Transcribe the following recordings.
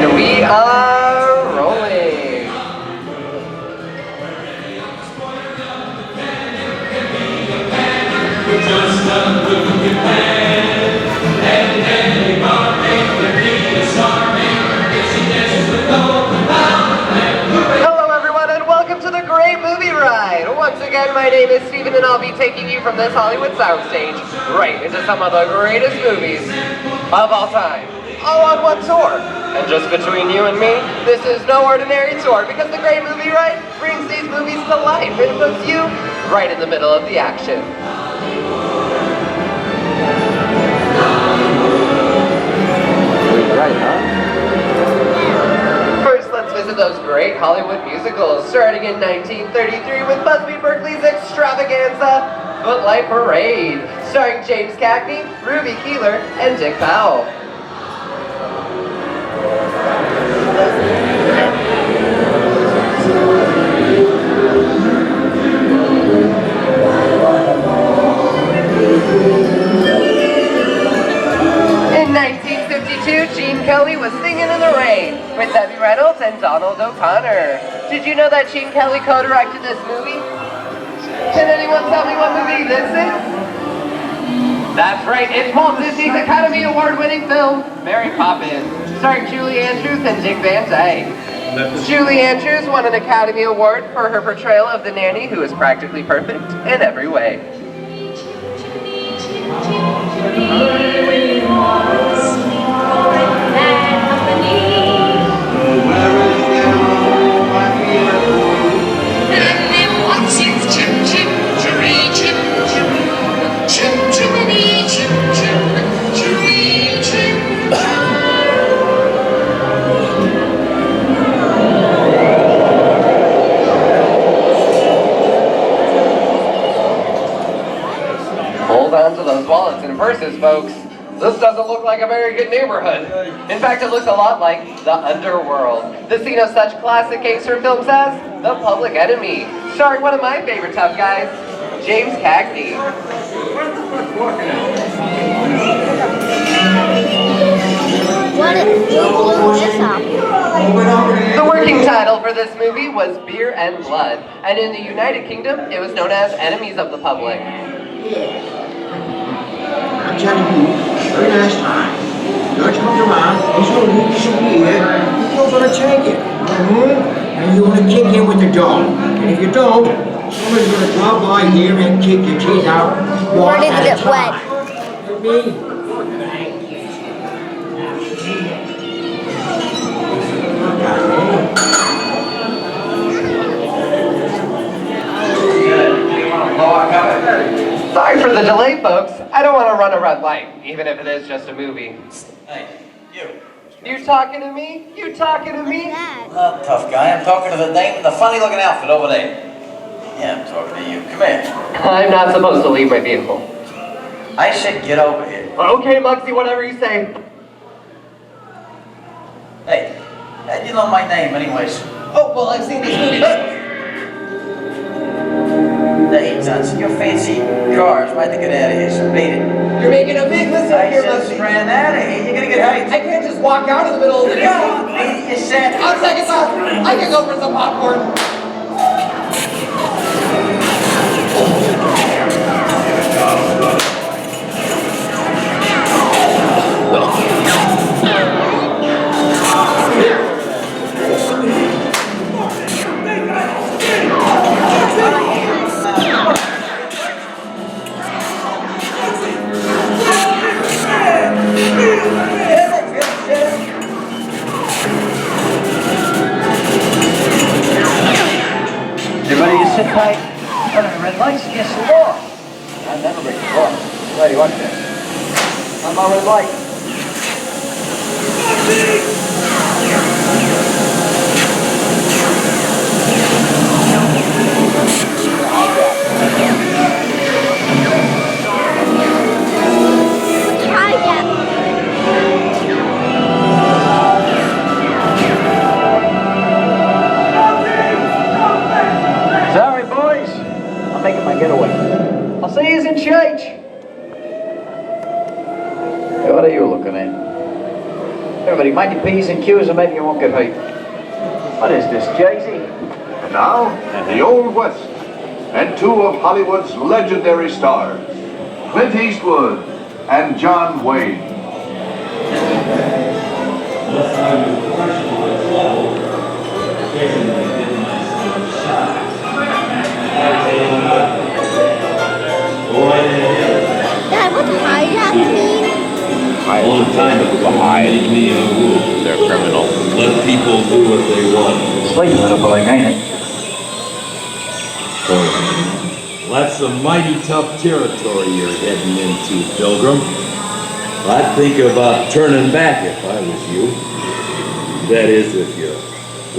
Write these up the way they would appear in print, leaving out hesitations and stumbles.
And we are rolling. Just a little man, and anybody can be a starman if she dances with no Hello everyone and welcome to the Great Movie Ride! Once again, my name is Steven and I'll be taking you from this Hollywood soundstage right into some of the greatest movies of all time, all on one tour. And just between you and me, this is no ordinary tour because the Great Movie Ride brings these movies to life and puts you right in the middle of the action. Right, huh? First, let's visit those great Hollywood musicals, starting in 1933 with Busby Berkeley's extravaganza, Footlight Parade, starring James Cagney, Ruby Keeler, and Dick Powell. In 1952, Gene Kelly was Singing in the Rain with Debbie Reynolds and Donald O'Connor. Did you know that Gene Kelly co-directed this movie? Can anyone tell me what movie this is? That's right, it's Walt Disney's Academy Award-winning film, Mary Poppins, starring Julie Andrews and Dick Van Dyke. Julie Andrews won an Academy Award for her portrayal of the nanny who is practically perfect in every way. Hold on to those wallets and purses, folks. This doesn't look like a very good neighborhood. In fact, it looks a lot like the underworld. The scene of such classic gangster films as The Public Enemy, starring one of my favorite tough guys, James Cagney. The working title for this movie was Beer and Blood, and in the United Kingdom, it was known as Enemies of the Public. I'm telling you, very last time. Judge comes around, he's gonna leave you some beer, you're gonna take it. And you're gonna kick in with the dog. And if you don't, somebody's gonna drop by here and kick your teeth out. Or did it get wet? Me? Sorry for the delay, folks. I don't want to run a red light, even if it is just a movie. Hey, you. You talking to me? You talking to me? Not tough guy. I'm talking to the dame in the funny-looking outfit over there. Yeah, I'm talking to you. Come here. I'm not supposed to leave my vehicle. I said get over here. Okay, Mugsy, whatever you say. Hey, how do you know my name anyways? Oh, well, I've seen this movie. Hey, Johnson, your fancy cars. Why don't you get out of here? So beat it. You're making a big mistake I here, said Mugsy. strand out of here. You're gonna get hurt. I can't just walk out in the middle of the Come day. on, you said. On second thought, I can go for some popcorn. Everybody just sit tight. Under the red lights against the law. I never break the law. Why do you want that? I'm my red light. Sorry, boys. I'm making my getaway. I'll see you in church. Hey, what are you mind your P's and Q's and maybe you won't get hurt. What is this, Jay-Z? And now, the Old West, and two of Hollywood's legendary stars, Clint Eastwood and John Wayne. Dad, what's hijack mean? All the time it was behind me a rule. They're criminal. Let people do what they want. Sleeping little boy, ain't it? That's some mighty tough territory you're heading into, Pilgrim. I'd think about turning back if I was you. That is, if you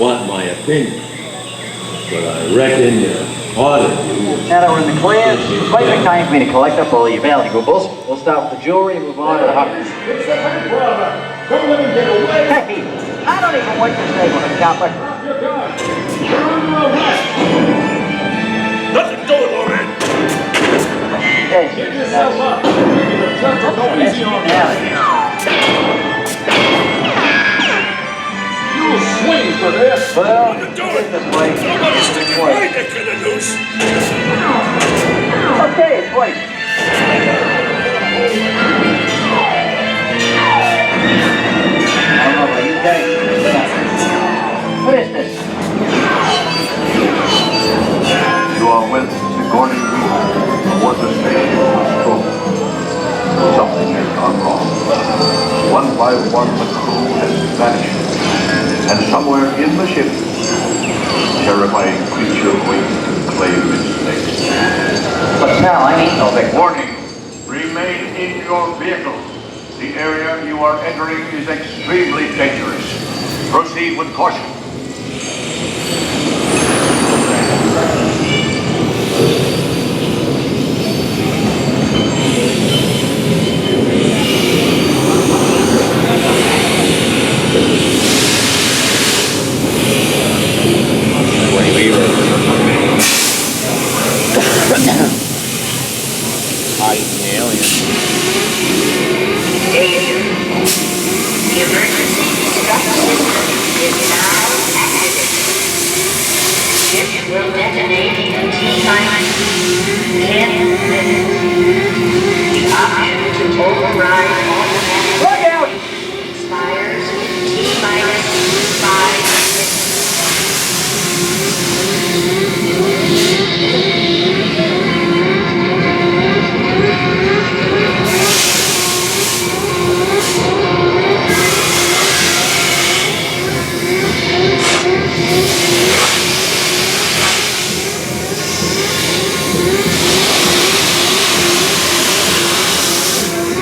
want my opinion. But I reckon you ought to do. Now that we're in the clear, it's perfect time for me to collect up all your valuables. We'll start with the jewelry and move on to the house. It's the bank robber. Don't let him get away. Hey, I don't even want this neighborhood, copper. Drop your gun. You're under arrest. Nothing doing, Loren. Get yourself up. The judge will go easy on you. You'll swing for this. Well, What are you this doing? way. Nobody's sticking my neck in the noose. Okay, it's wait. I don't know about you guys. What is this? You are with Sigourney Weaver, aboard the station of Truth. Something has gone wrong. One by one, the crew has vanished. And somewhere in the ship, a terrifying creature waits to claim its place. But Sal, I ain't no big Warning, remain in your vehicle. The area you are entering is extremely dangerous. Proceed with caution. The emergency destruction is now activated. Ship will detonate in T-minus 10 minutes. The option to override automatic Look out! expires in T-minus 5 minutes.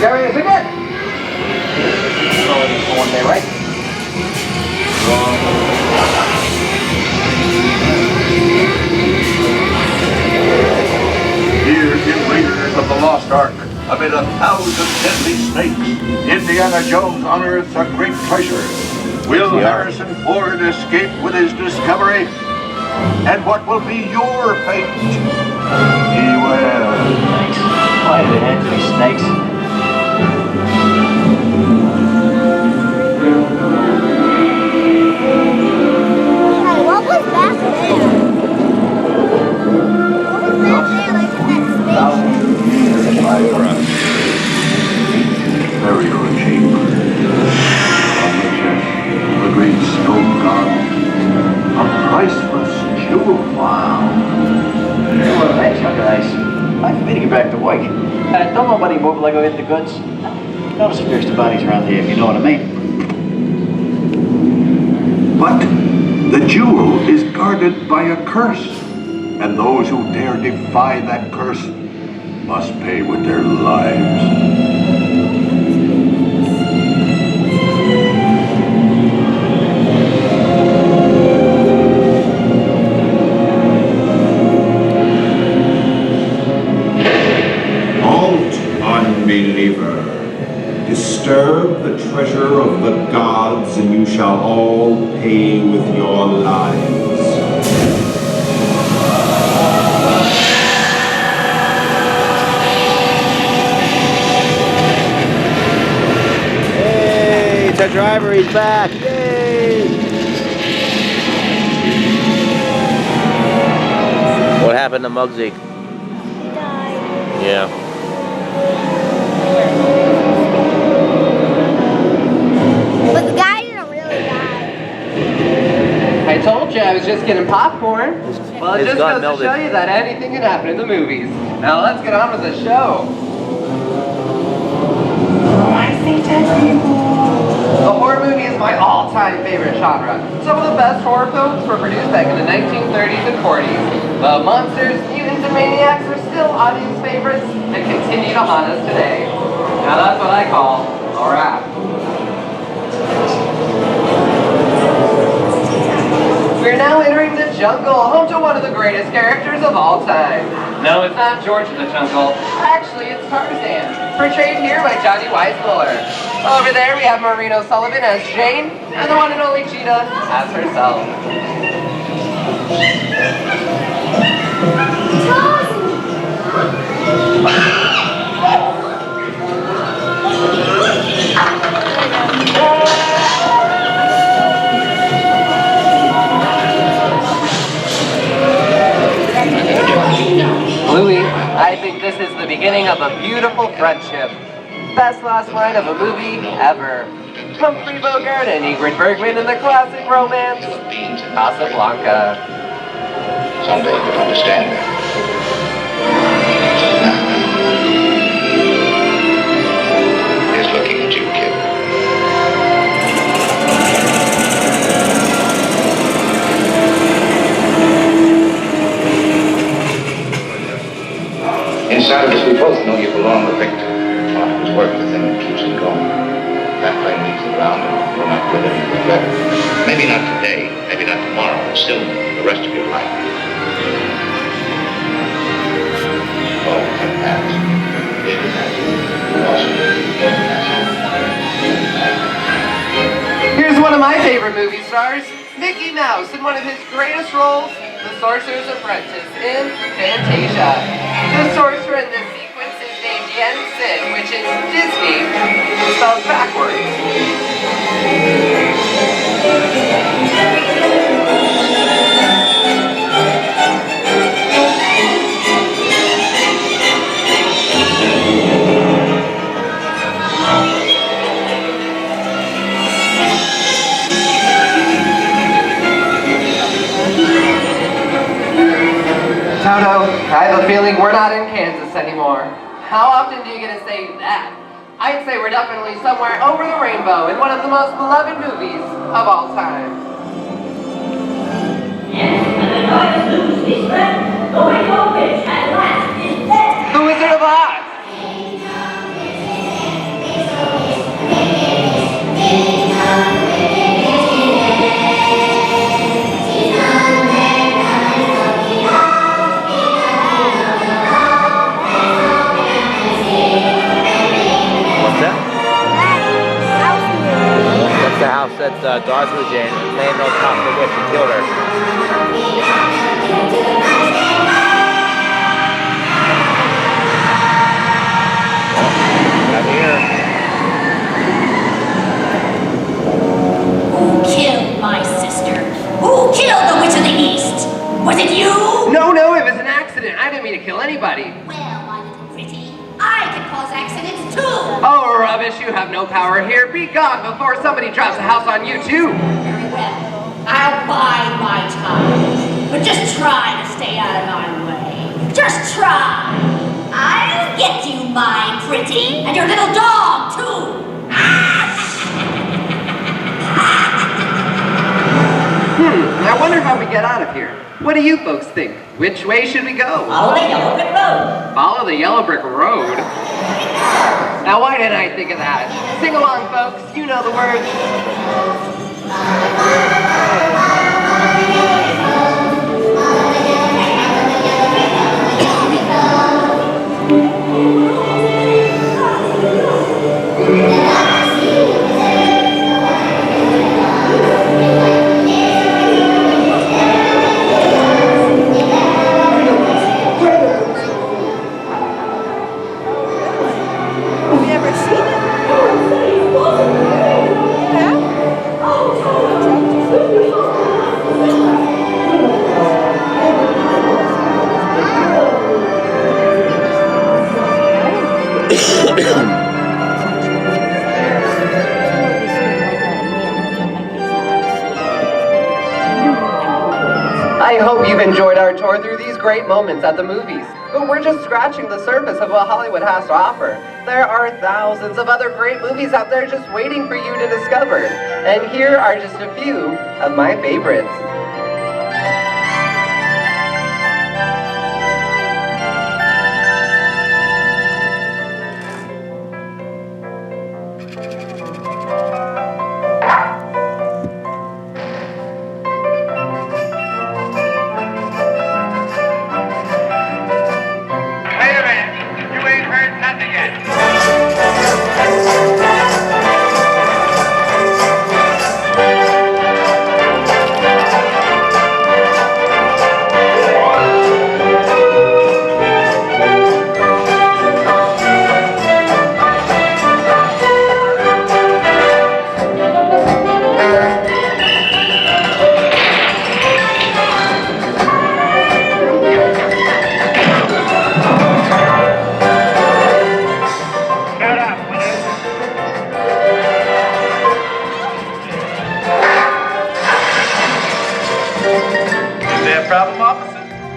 Carry us again. Oh, one day, right? Here in Raiders of the Lost Ark, amid 1,000 deadly snakes, Indiana Jones unearths a great treasure. Will Harrison Ford escape with his discovery? And what will be your fate? Beware. Snakes. Why did it have to be snakes? Hey, what was back there? What was back there like that Burial chamber. On the chest, the great stone god. A priceless jewel. Wow. Well, thanks, Uncle Ice. Time for me to get back to work. Don't nobody move like I get the goods. Notice if there's the bodies around here, if you know what I mean. But the jewel is guarded by a curse, and those who dare defy that curse must pay with their lives. Halt, unbeliever. Disturb the treasure of the gods, and you shall all pay with your lives. Hey, our driver, he's back. Yay! What happened to Muggsy? Died. Yeah. But the guy didn't really die. I told you I was just getting popcorn. Well, it his just gun goes to melted. show you that anything can happen in the movies. Now let's get on with the show. The horror movie is my all-time favorite genre. Some of the best horror films were produced back in the 1930s and 40s. But monsters, mutants, and maniacs are still audience favorites that continue to haunt us today. Now that's what I call a wrap. We're now entering the jungle, home to one of the greatest characters of all time. No, it's not George of the Jungle. Actually, it's Tarzan, portrayed here by Johnny Weissmuller. Over there, we have Maureen O'Sullivan as Jane, and the one and only Cheetah as herself. Louis, I think this is the beginning of a beautiful friendship. Best last line of a movie ever. Humphrey Bogart and Ingrid Bergman in the classic romance, Casablanca. Someday you'll understand that. He's looking at you, kid. Inside of us, we both know you belong to Victor. His work, the thing that keeps him going. That plane leaves the ground and we're not with him forever. Maybe not today, maybe not tomorrow, but still the rest of your life. Oh, can pass. It has. Also, Here's one of my favorite movie stars, Mickey Mouse, in one of his greatest roles, the Sorcerer's Apprentice in Fantasia. The sorcerer in this sequence is named Yen-Sin, which is Disney, spelled backwards. Toto, I have a feeling we're not in Kansas anymore. How often do you get to say that? I'd say we're definitely somewhere over the rainbow in one of the most beloved movies of all time. The Wizard of Oz! That's the house that Dorothy was in. Laying on top of the witch and killed her. Not here. Who killed my sister? Who killed the Witch of the East? Was it you? No, it was an accident. I didn't mean to kill anybody. Well, my little pretty, I can cause accidents too. Oh, rubbish, you have no power here. Be gone before somebody drops a house on you, too. Very well. I'll bide my time. But just try to stay out of my way. Just try. I'll get you, my pretty. And your little dog, too. I wonder how we get out of here. What do you folks think? Which way should we go? Follow the yellow brick road. Follow the yellow brick road? Now why didn't I think of that? Sing along, folks. You know the words. I hope you've enjoyed our tour through these great moments at the movies. But we're just scratching the surface of what Hollywood has to offer. There are thousands of other great movies out there just waiting for you to discover. And here are just a few of my favorites.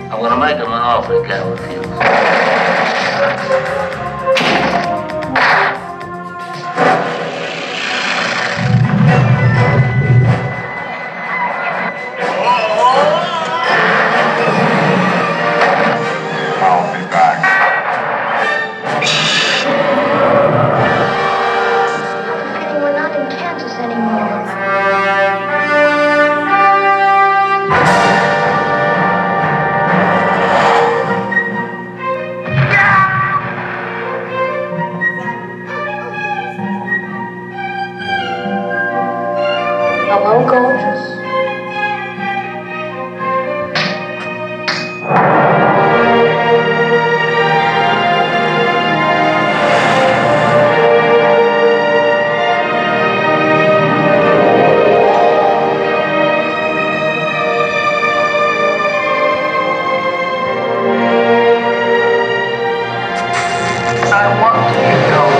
I'm gonna make him an offer he can't refuse. I'll be back. We're not in Kansas anymore. Hello, gorgeous. I want to be known.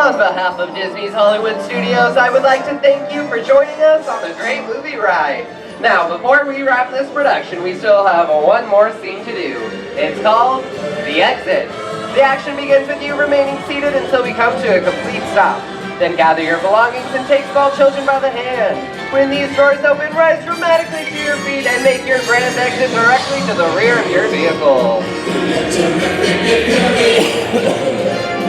On behalf of Disney's Hollywood Studios, I would like to thank you for joining us on the Great Movie Ride. Now, before we wrap this production, we still have one more scene to do. It's called The Exit. The action begins with you remaining seated until we come to a complete stop. Then gather your belongings and take small children by the hand. When these doors open, rise dramatically to your feet and make your grand exit directly to the rear of your vehicle.